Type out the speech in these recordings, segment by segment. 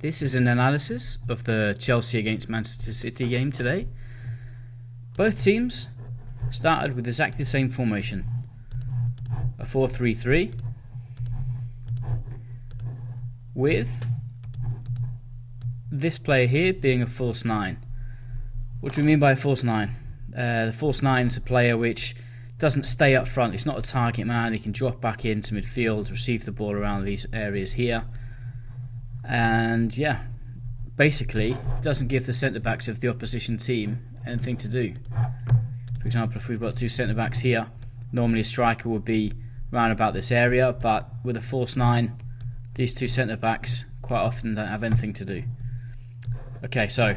This is an analysis of the Chelsea against Manchester City game today. Both teams started with exactly the same formation, a 4-3-3 with this player here being a false 9. What do we mean by a false 9? The false 9 is a player which doesn't stay up front. He's not a target man. He can drop back into midfield, receive the ball around these areas here, and yeah, basically doesn't give the centre backs of the opposition team anything to do. For example, if we've got two centre backs here, normally a striker would be round about this area, but with a false 9, these two centre backs quite often don't have anything to do. Okay, so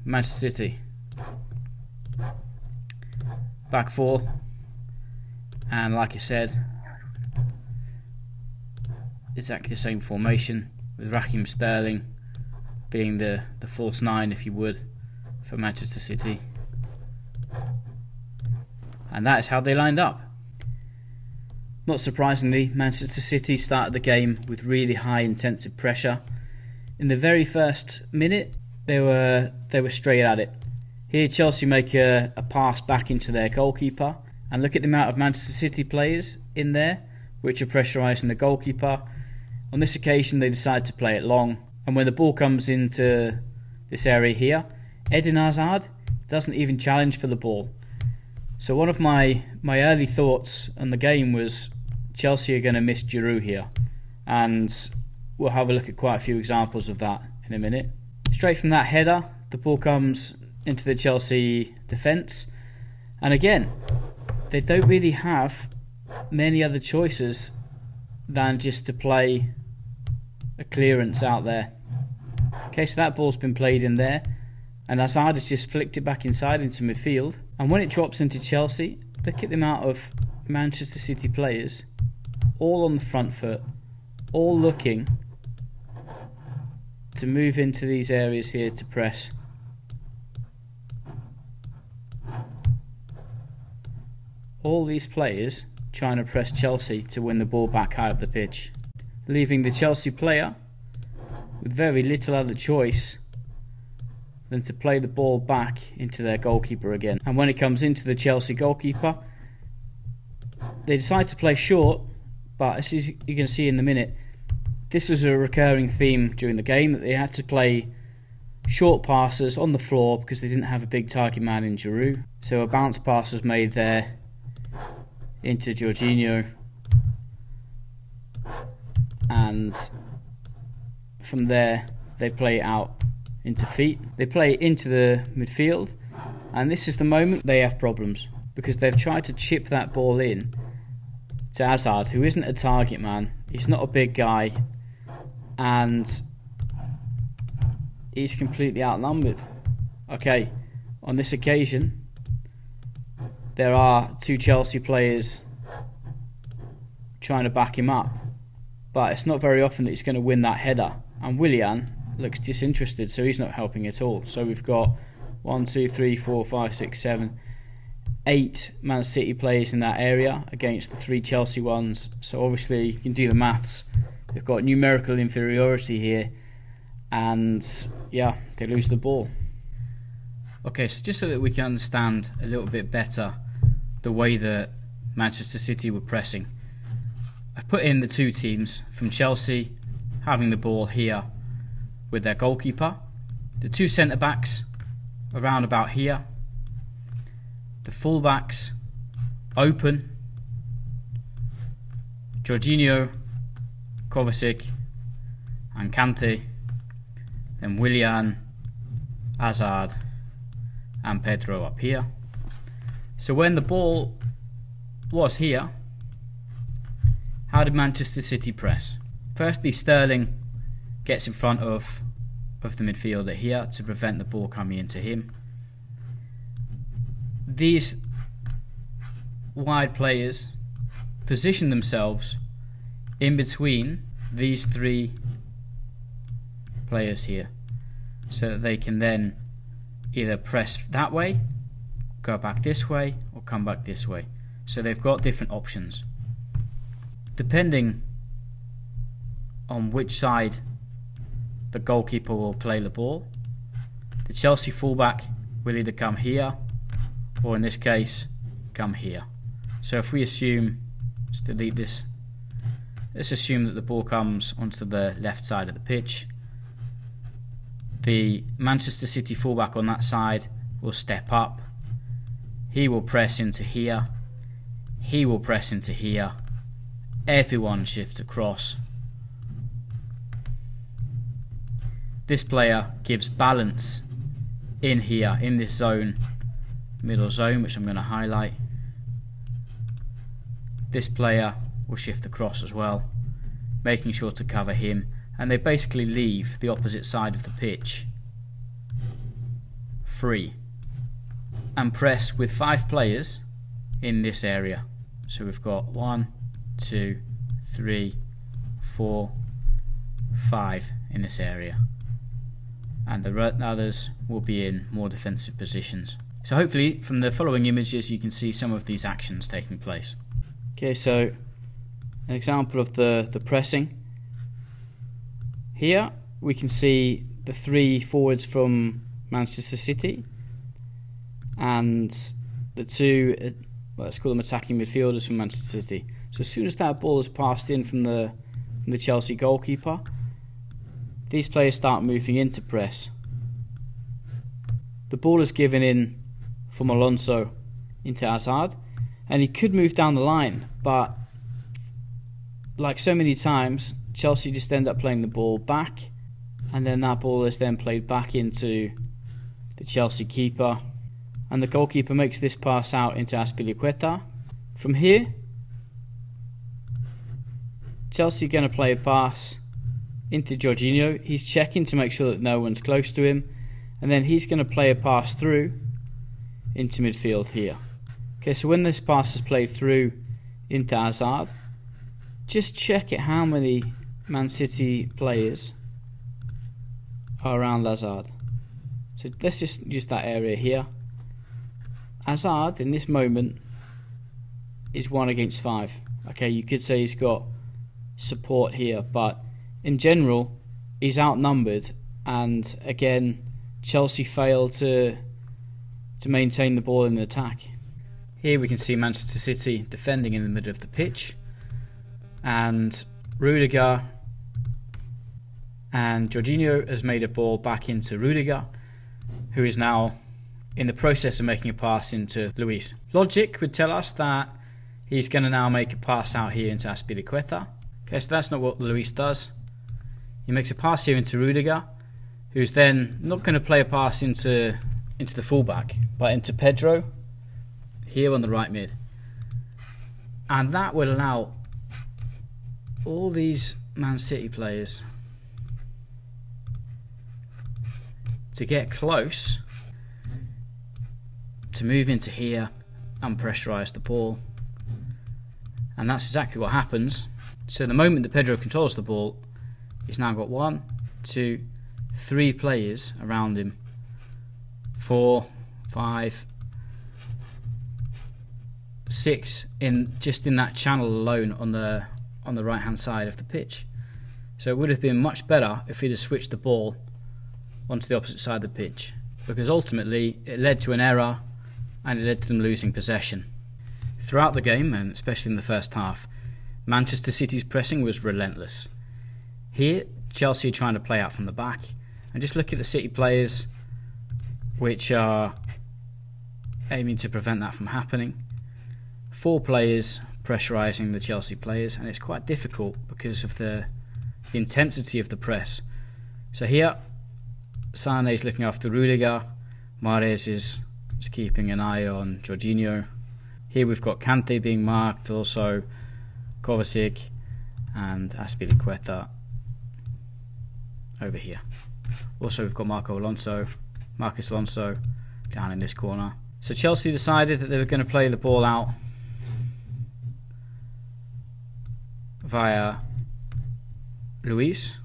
Manchester City, back four, and like I said, exactly the same formation, with Raheem Sterling being the false 9, if you would, for Manchester City. And that is how they lined up. Not surprisingly, Manchester City started the game with really high intensive pressure. In the very first minute, they were straight at it. Here Chelsea make a pass back into their goalkeeper, and look at the amount of Manchester City players in there which are pressurising the goalkeeper. On this occasion they decide to play it long, and when the ball comes into this area here, Eden Hazard doesn't even challenge for the ball. So one of my early thoughts on the game was Chelsea are going to miss Giroud here, and we'll have a look at quite a few examples of that in a minute. Straight from that header, the ball comes into the Chelsea defence, and again, they don't really have many other choices than just to play a clearance out there. Okay, so that ball's been played in there, and Hazard has just flicked it back inside into midfield. And when it drops into Chelsea, look at the amount of Manchester City players all on the front foot, all looking to move into these areas here to press. All these players trying to press Chelsea to win the ball back high up the pitch, leaving the Chelsea player with very little other choice than to play the ball back into their goalkeeper again. And when it comes into the Chelsea goalkeeper, they decide to play short, but as you can see in a minute, this was a recurring theme during the game, that they had to play short passes on the floor because they didn't have a big target man in Giroud. So a bounce pass was made there into Jorginho, and from there they play it out into feet. They play it into the midfield, and this is the moment they have problems, because they've tried to chip that ball in to Hazard, who isn't a target man. He's not a big guy, and he's completely outnumbered. Okay, on this occasion there are two Chelsea players trying to back him up, but it's not very often that he's going to win that header, and Willian looks disinterested, so he's not helping at all. So we've got 1, 2, 3, 4, 5, 6, 7, 8 Man City players in that area against the 3 Chelsea ones. So obviously you can do the maths. We've got numerical inferiority here, and yeah, they lose the ball. Okay, so just so that we can understand a little bit better the way that Manchester City were pressing, I put in the two teams from Chelsea having the ball here with their goalkeeper, the two centre backs around about here, the full backs open, Jorginho, Kovacic and Kante, then Willian, Hazard and Pedro up here. So when the ball was here, how did Manchester City press? Firstly, Sterling gets in front of the midfielder here to prevent the ball coming into him. These wide players position themselves in between these 3 players here, so that they can then either press that way, go back this way, or come back this way. So they've got different options. Depending on which side the goalkeeper will play the ball. The Chelsea fullback will either come here, or in this case, come here. So if we assume, let's delete this, let's assume that the ball comes onto the left side of the pitch. The Manchester City fullback on that side will step up. He will press into here. He will press into here. Everyone shifts across. This player gives balance in here, in this zone, middle zone, which I'm going to highlight. This player will shift across as well, making sure to cover him, and they basically leave the opposite side of the pitch free and press with 5 players in this area. So we've got 1, 2, 3, 4, 5 in this area, and the others will be in more defensive positions. So hopefully from the following images you can see some of these actions taking place. Okay, so an example of the pressing. Here we can see the 3 forwards from Manchester City and the 2, let's call them attacking midfielders from Manchester City. So as soon as that ball is passed in from the Chelsea goalkeeper, these players start moving into press. The ball is given in from Alonso into Hazard, and he could move down the line, but like so many times, Chelsea just end up playing the ball back, and then that ball is then played back into the Chelsea keeper, and the goalkeeper makes this pass out into Azpilicueta. From here, Chelsea are going to play a pass into Jorginho. He's checking to make sure that no one's close to him, and then he's going to play a pass through into midfield here. Okay, so when this pass is played through into Hazard, just check it how many Man City players are around Hazard. So let's just use that area here. Hazard in this moment is 1 against 5. Okay, you could say he's got support here, but in general he's outnumbered, and again Chelsea fail to maintain the ball in the attack. Here we can see Manchester City defending in the middle of the pitch, and Rudiger and Jorginho has made a ball back into Rudiger, who is now in the process of making a pass into Luis. Logic would tell us that he's going to now make a pass out here into Azpilicueta. Okay, so that's not what Luis does. He makes a pass here into Rudiger, who's then not going to play a pass into the fullback, but into Pedro here on the right mid. And that will allow all these Man City players to get close, to move into here and pressurise the ball. And that's exactly what happens. So the moment that Pedro controls the ball, he's now got 1, 2, 3 players around him. 4, 5, 6 just in that channel alone on the right hand side of the pitch. So it would have been much better if he'd have switched the ball onto the opposite side of the pitch, because ultimately it led to an error and it led to them losing possession. Throughout the game, and especially in the first half, Manchester City's pressing was relentless. Here Chelsea are trying to play out from the back, and just look at the City players which are aiming to prevent that from happening. 4 players pressurising the Chelsea players, and it's quite difficult because of the intensity of the press. So here Sané is looking after Rudiger, Mahrez is keeping an eye on Jorginho. Here we've got Kante being marked, also Kovacic and Azpilicueta over here. Also we've got Marcus Alonso down in this corner. So Chelsea decided that they were going to play the ball out via Luis,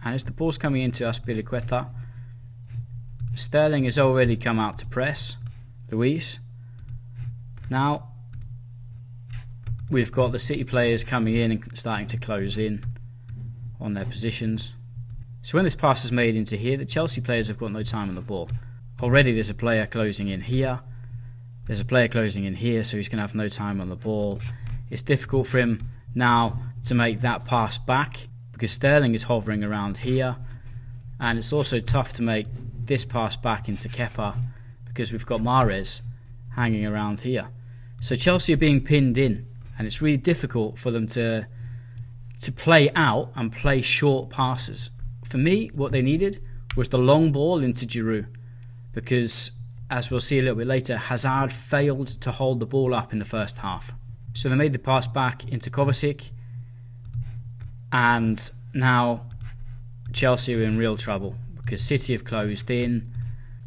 and as the ball's coming into Azpilicueta, Sterling has already come out to press Luis. Now we've got the City players coming in and starting to close in on their positions. So when this pass is made into here, the Chelsea players have got no time on the ball. Already there's a player closing in here. There's a player closing in here, so he's going to have no time on the ball. It's difficult for him now to make that pass back because Sterling is hovering around here. And it's also tough to make this pass back into Kepa because we've got Mahrez hanging around here. So Chelsea are being pinned in, and it's really difficult for them to play out and play short passes. For me, what they needed was the long ball into Giroud, because as we'll see a little bit later, Hazard failed to hold the ball up in the first half. So they made the pass back into Kovacic, and now Chelsea are in real trouble because City have closed in,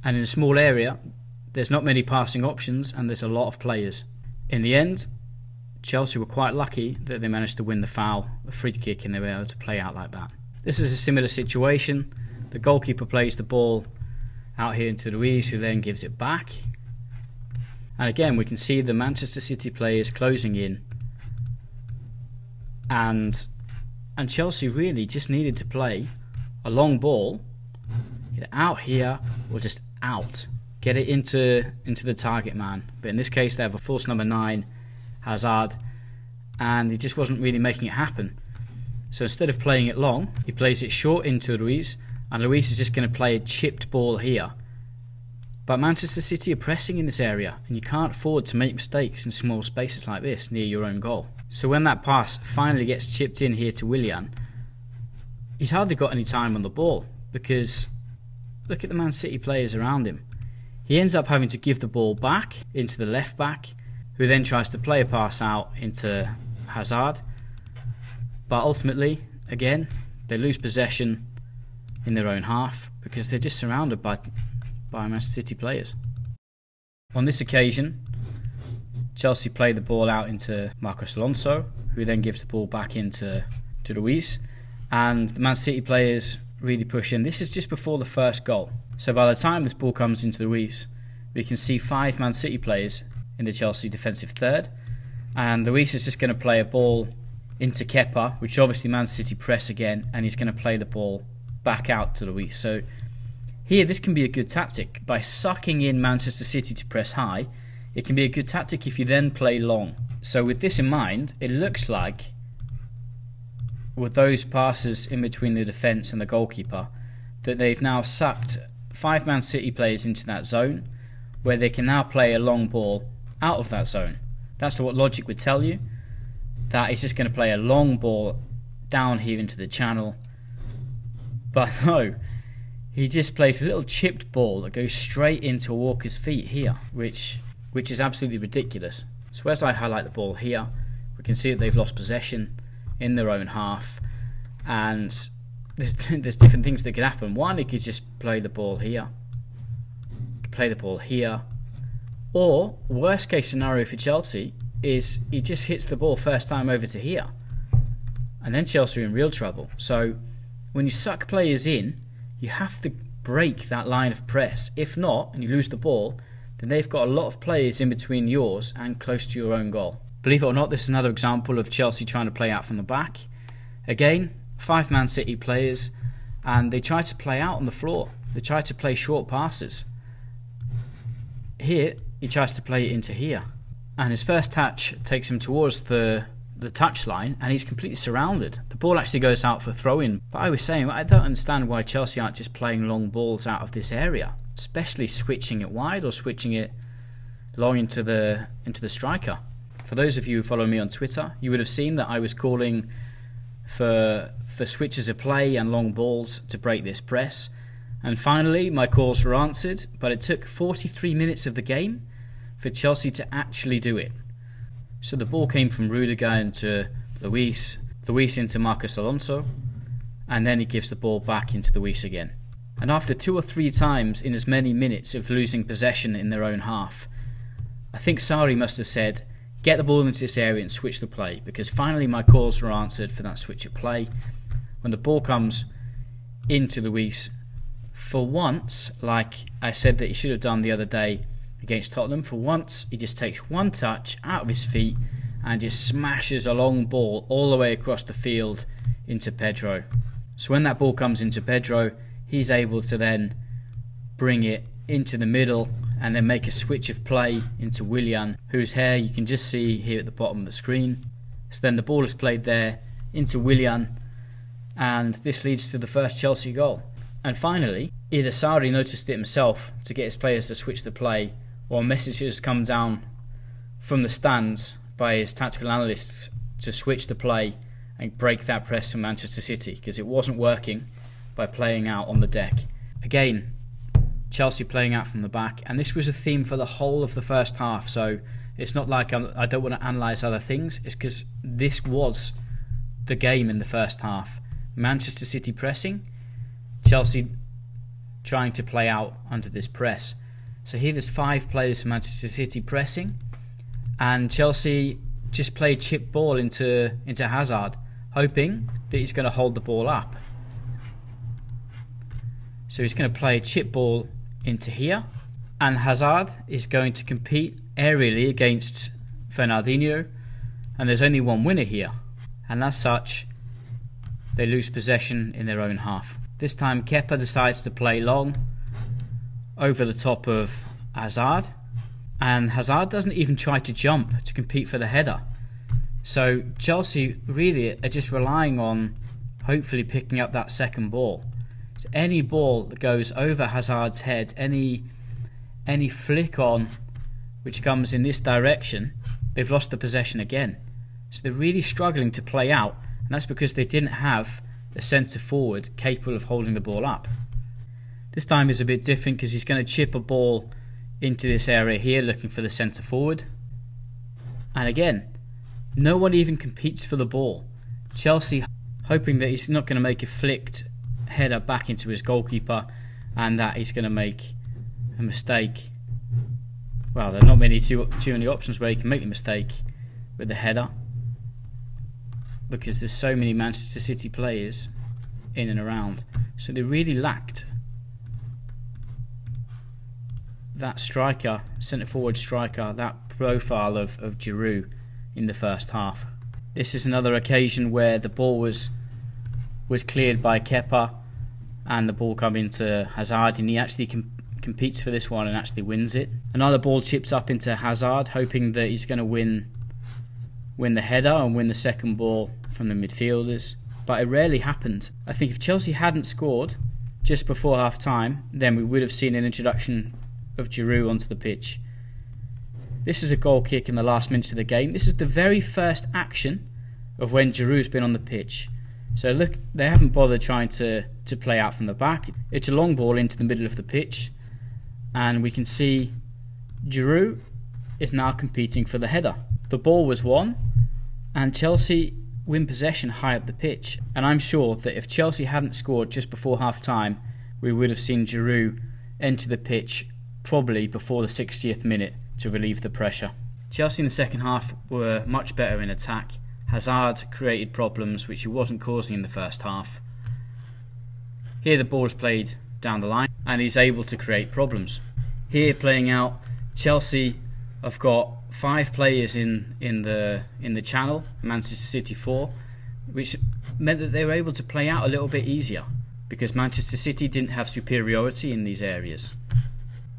and in a small area there's not many passing options and there's a lot of players. In the end, Chelsea were quite lucky that they managed to win the foul, a free kick, and they were able to play out like that. This is a similar situation. The goalkeeper plays the ball out here into Luiz, who then gives it back. And again, we can see the Manchester City players closing in. And Chelsea really just needed to play a long ball, either out here or just out. Get it into the target man. But in this case, they have a false number 9, Hazard, and he just wasn't really making it happen. So instead of playing it long, he plays it short into Luiz, and Luiz is just going to play a chipped ball here. But Manchester City are pressing in this area, and you can't afford to make mistakes in small spaces like this near your own goal. So when that pass finally gets chipped in here to Willian, he's hardly got any time on the ball, because look at the Man City players around him. He ends up having to give the ball back into the left back, who then tries to play a pass out into Hazard. But ultimately, again, they lose possession in their own half because they're just surrounded by Manchester City players. On this occasion, Chelsea play the ball out into Marcos Alonso, who then gives the ball back into Luiz, and the Man City players really push in. This is just before the first goal. So by the time this ball comes into Luiz, we can see 5 Man City players in the Chelsea defensive third, and Luiz is just going to play a ball into Kepa, which obviously Man City press again, and he's going to play the ball back out to Luiz. So here, this can be a good tactic. By sucking in Manchester City to press high, it can be a good tactic if you then play long. So with this in mind, it looks like with those passes in between the defence and the goalkeeper, that they've now sucked 5 Man City players into that zone, where they can now play a long ball out of that zone. That's what logic would tell you, that he's just going to play a long ball down here into the channel. But no, he just plays a little chipped ball that goes straight into Walker's feet here, which is absolutely ridiculous. So as I highlight the ball here, we can see that they've lost possession in their own half, and there's different things that could happen. One, he could just play the ball here, or worst case scenario for Chelsea is he just hits the ball first time over to here, and then Chelsea are in real trouble. So when you suck players in, you have to break that line of press. If not, and you lose the ball, then they've got a lot of players in between yours and close to your own goal. Believe it or not, this is another example of Chelsea trying to play out from the back. Again, 5 Man City players, and they try to play out on the floor. They try to play short passes. Here, he tries to play it into here, and his first touch takes him towards the touchline, and he's completely surrounded. The ball actually goes out for throw-in. But I was saying, I don't understand why Chelsea aren't just playing long balls out of this area, especially switching it wide or switching it long into the striker. For those of you who follow me on Twitter, you would have seen that I was calling for switches of play and long balls to break this press. And finally, my calls were answered, but it took 43 minutes of the game for Chelsea to actually do it. So the ball came from Rudiger into Luiz into Marcos Alonso, and then he gives the ball back into Luiz again. And after 2 or 3 times in as many minutes of losing possession in their own half, I think Sarri must have said, get the ball into this area and switch the play, because finally my calls were answered for that switch of play. When the ball comes into Luiz, for once, like I said that he should have done the other day against Tottenham, for once he just takes one touch out of his feet and just smashes a long ball all the way across the field into Pedro. So when that ball comes into Pedro, he's able to then bring it into the middle and then make a switch of play into Willian, whose hair you can just see here at the bottom of the screen. So then the ball is played there into Willian, and this leads to the first Chelsea goal. And finally, either Sarri noticed it himself to get his players to switch the play, or messages come down from the stands by his tactical analysts to switch the play and break that press from Manchester City, because it wasn't working by playing out on the deck. Again, Chelsea playing out from the back, and this was a theme for the whole of the first half, so it's not like I don't want to analyse other things, it's because this was the game in the first half. Manchester City pressing, Chelsea trying to play out under this press. So here there's 5 players from Manchester City pressing, and Chelsea just played chip ball into Hazard, hoping that he's going to hold the ball up. So he's going to play chip ball into here, and Hazard is going to compete aerially against Fernandinho, and there's only one winner here, and as such they lose possession in their own half. This time Kepa decides to play long over the top of Hazard, and Hazard doesn't even try to jump to compete for the header. So Chelsea really are just relying on hopefully picking up that second ball. So any ball that goes over Hazard's head, any flick on which comes in this direction, they've lost the possession again. So they're really struggling to play out, and that's because they didn't have a centre forward capable of holding the ball up. This time is a bit different because he's going to chip a ball into this area here looking for the centre forward. And again, no one even competes for the ball. Chelsea hoping that he's not going to make a flicked header back into his goalkeeper and that he's going to make a mistake. Well, there are not too many options where he can make the mistake with the header, because there's so many Manchester City players in and around. So they really lacked that striker, centre forward striker, that profile of Giroud in the first half. This is another occasion where the ball was cleared by Kepa and the ball come into Hazard, and he actually competes for this one and actually wins it. Another ball chips up into Hazard, hoping that he's going to win the header and win the second ball from the midfielders, but it rarely happened. I think if Chelsea hadn't scored just before half time, then we would have seen an introduction of Giroud onto the pitch. This is a goal kick in the last minutes of the game. This is the very first action of when Giroud's been on the pitch. So look, they haven't bothered trying to play out from the back. It's a long ball into the middle of the pitch, and we can see Giroud is now competing for the header. The ball was won, and Chelsea win possession high up the pitch. And I'm sure that if Chelsea hadn't scored just before half time, we would have seen Giroud enter the pitch probably before the 60th minute to relieve the pressure. Chelsea in the second half were much better in attack. Hazard created problems which he wasn't causing in the first half. Here the ball is played down the line and he's able to create problems. Here playing out, Chelsea have got 5 players in the channel, Manchester City 4, which meant that they were able to play out a little bit easier because Manchester City didn't have superiority in these areas.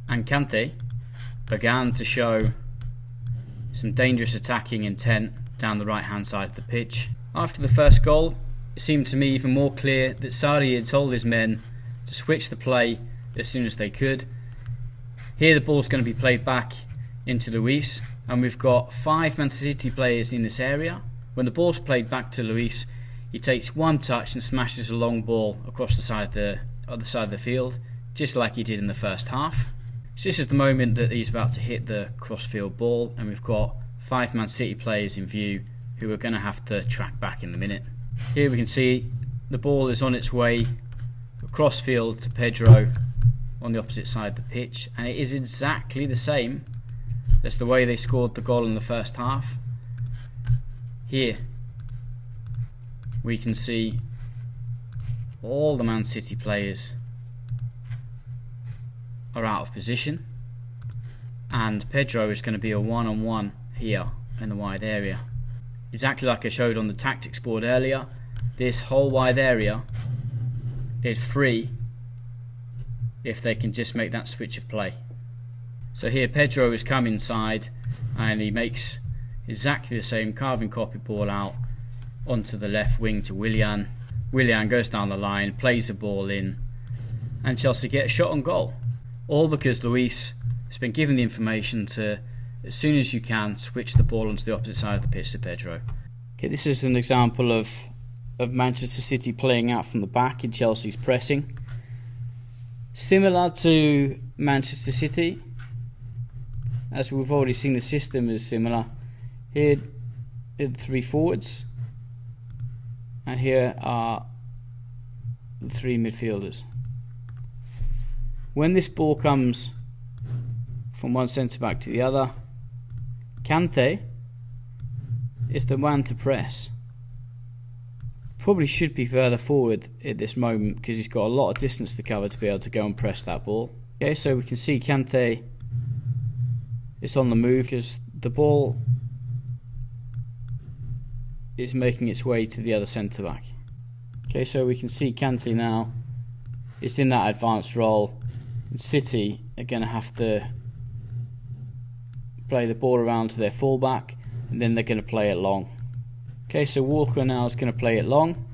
And Kante began to show some dangerous attacking intent down the right hand side of the pitch. After the first goal, it seemed to me even more clear that Sarri had told his men to switch the play as soon as they could. Here the ball's going to be played back into Luis, and we've got 5 Manchester City players in this area. When the ball's played back to Luis, he takes one touch and smashes a long ball across the side of the other side of the field, just like he did in the first half. So this is the moment that he's about to hit the cross-field ball, and we've got 5 Man City players in view who are going to have to track back in a minute. Here we can see the ball is on its way across field to Pedro on the opposite side of the pitch, and it is exactly the same as the way they scored the goal in the first half. Here we can see all the Man City players are out of position, and Pedro is going to be a one-on-one here in the wide area. Exactly like I showed on the tactics board earlier, this whole wide area it free if they can just make that switch of play. So here Pedro has come inside and he makes exactly the same carving copy ball out onto the left wing to Willian. Willian goes down the line, plays the ball in, and Chelsea get a shot on goal. All because Luis has been given the information to, as soon as you can, switch the ball onto the opposite side of the pitch to Pedro. Okay, this is an example of Manchester City playing out from the back in Chelsea's pressing. Similar to Manchester City, as we've already seen, the system is similar. Here are the three forwards, and here are the three midfielders. When this ball comes from one centre-back to the other, Kante is the man to press. Probably should be further forward at this moment because he's got a lot of distance to cover to be able to go and press that ball. Okay, so we can see Kante is on the move because the ball is making its way to the other centre-back. Okay, so we can see Kante now is in that advanced role, and City are going to have to play the ball around to their fullback, and then they're going to play it long. Okay, so Walker now is going to play it long,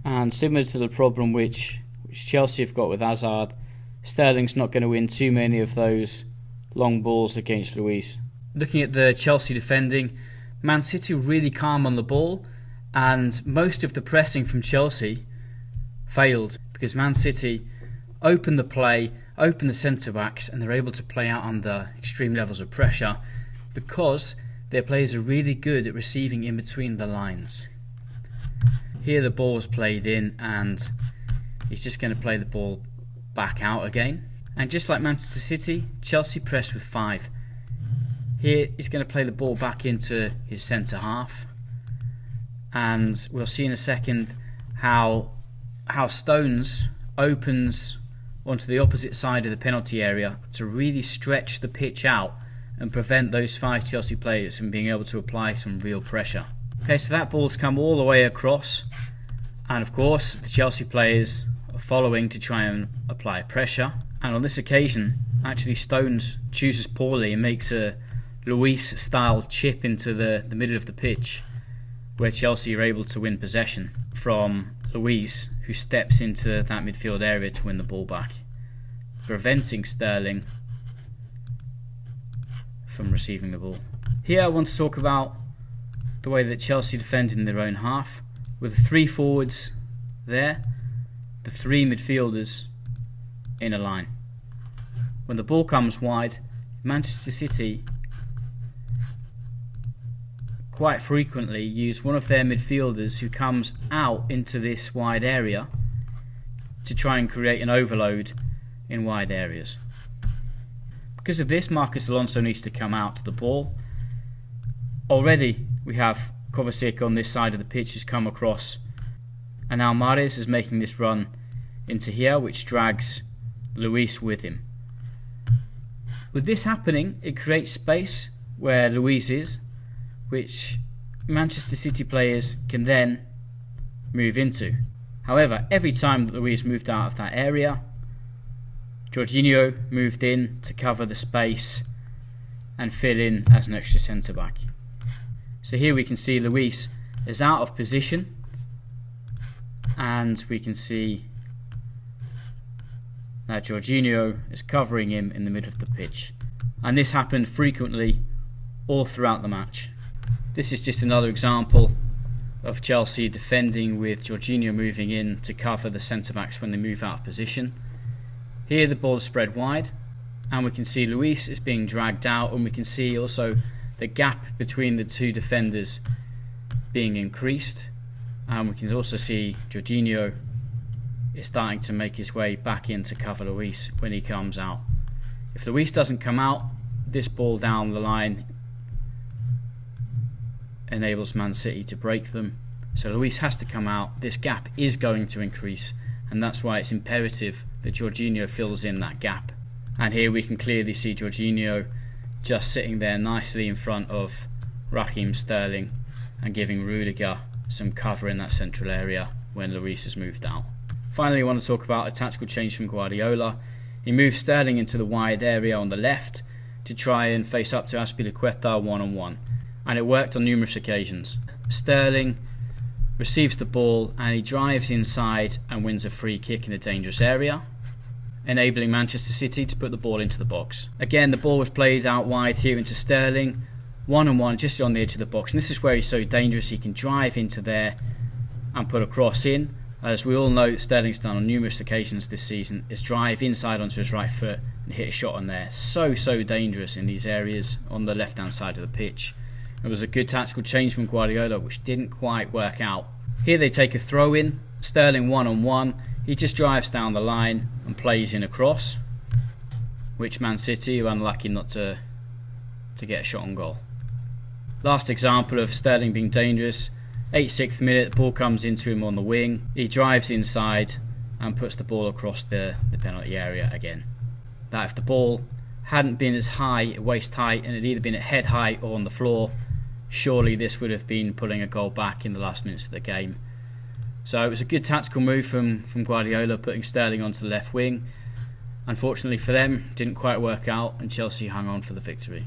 and similar to the problem which Chelsea have got with Hazard, Sterling's not going to win too many of those long balls against Luis. Looking at the Chelsea defending, Man City were really calm on the ball, and most of the pressing from Chelsea failed because Man City opened the play, opened the centre-backs, and they're able to play out under extreme levels of pressure because their players are really good at receiving in between the lines. Here the ball was played in and he's just going to play the ball back out again. And just like Manchester City, Chelsea pressed with 5. Here he's going to play the ball back into his centre half, and we'll see in a second how Stones opens onto the opposite side of the penalty area to really stretch the pitch out and prevent those 5 Chelsea players from being able to apply some real pressure. Okay, so that ball's come all the way across, and of course the Chelsea players are following to try and apply pressure, and on this occasion actually Stones chooses poorly and makes a Luis style chip into the middle of the pitch, where Chelsea are able to win possession from Luis, who steps into that midfield area to win the ball back, preventing Sterling from receiving the ball. Here I want to talk about the way that Chelsea defend in their own half, with the 3 forwards there, the 3 midfielders in a line. When the ball comes wide, Manchester City quite frequently use one of their midfielders who comes out into this wide area to try and create an overload in wide areas. Because of this, Marcos Alonso needs to come out to the ball. Already we have Kovacic on this side of the pitch who's come across, and now Mahrez is making this run into here, which drags Luis with him. With this happening, it creates space where Luis is, which Manchester City players can then move into. However, every time that Luis moved out of that area, Jorginho moved in to cover the space and fill in as an extra centre-back. So here we can see Luis is out of position, and we can see that Jorginho is covering him in the middle of the pitch. And this happened frequently all throughout the match. This is just another example of Chelsea defending with Jorginho moving in to cover the centre-backs when they move out of position. Here the ball is spread wide, and we can see Luis is being dragged out, and we can see also the gap between the 2 defenders being increased, and we can also see Jorginho is starting to make his way back in to cover Luis when he comes out. If Luis doesn't come out, this ball down the line enables Man City to break them. So Luis has to come out. This gap is going to increase, and that's why it's imperative that Jorginho fills in that gap. And here we can clearly see Jorginho just sitting there nicely in front of Raheem Sterling and giving Rudiger some cover in that central area when Luis has moved out. Finally, I want to talk about a tactical change from Guardiola. He moved Sterling into the wide area on the left to try and face up to Azpilicueta one-on-one, and it worked on numerous occasions. Sterling receives the ball and he drives inside and wins a free kick in a dangerous area, enabling Manchester City to put the ball into the box. Again, the ball was played out wide here into Sterling, one-on-one just on the edge of the box, and this is where he's so dangerous. He can drive into there and put a cross in. As we all know, Sterling's done on numerous occasions this season, is drive inside onto his right foot and hit a shot on there. So dangerous in these areas on the left hand side of the pitch. It was a good tactical change from Guardiola, which didn't quite work out. Here they take a throw in, Sterling one-on-one, he just drives down the line and plays in a cross, which Man City are unlucky not to get a shot on goal. Last example of Sterling being dangerous, 86th minute, the ball comes into him on the wing, he drives inside and puts the ball across the penalty area again. That if the ball hadn't been as high, waist height, and had either been at head height or on the floor, surely this would have been pulling a goal back in the last minutes of the game. So it was a good tactical move from Guardiola, putting Sterling onto the left wing. Unfortunately for them, didn't quite work out and Chelsea hung on for the victory.